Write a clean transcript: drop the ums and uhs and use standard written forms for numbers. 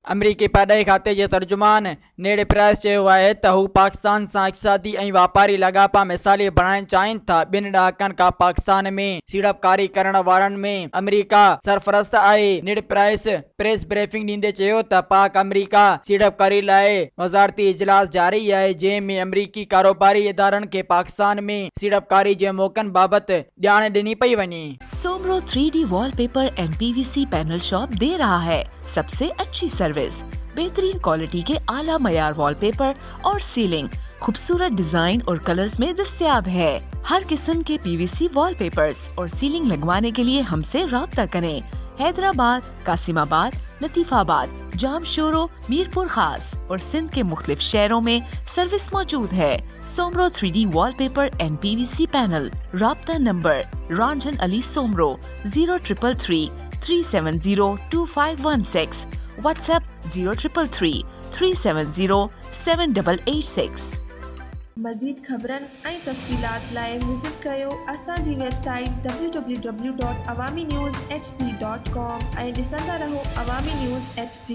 अमरीकी परॾे खाते जे तर्जुमान नेड प्राइस चयो आहे त हू पाकिस्तान सां इक़्तिसादी ऐं वापारी लाॻापा मिसाली बणाइण चाहिनि था। ॿिनि ॾहाकनि खां पाकिस्तान में सीड़पकारी करण वारनि में अमरीका सरफरस्त आहे। नेड प्राइस प्रेस ब्रीफिंग ॾींदे चयो त पाक अमरीका सीड़पकारी लाइ वज़ारती इजलास जारी आहे, जंहिं में अमरीकी कारोबारी इदारनि खे पाकिस्तान में सीड़पकारी जे मौक़नि बाबति ॼाण ॾिनी पई वञे। Soomro 3D wallpaper and PVC panel shop दे रहा है सबसे अच्छी सर्विस, बेहतरीन क्वालिटी के आला मयार वॉलपेपर और सीलिंग खूबसूरत डिजाइन और कलर्स में दस्तयाब है। हर किस्म के PVC वॉलपेपर्स और सीलिंग लगवाने के लिए हमसे राब्ता करें। हैदराबाद, कासिमाबाद, लतीफाबाद, जामशोरो, मीरपुर खास और सिंध के मुख्तलिफ शहरों में सर्विस मौजूद है। Soomro 3D wallpaper and PVC panel. राब्ता नंबर रंजन अली सोमरो 0333 370 2516, व्हाट्सएप 0333 370 7886। मज़ीद ख़बरनि ऐं तफ़सीलात लाइ विज़िट कयो असांजी वेबसाइट www.awamiNewsHD.com ऐं ॾिसंदा रहो अवामी न्यूज़ HD।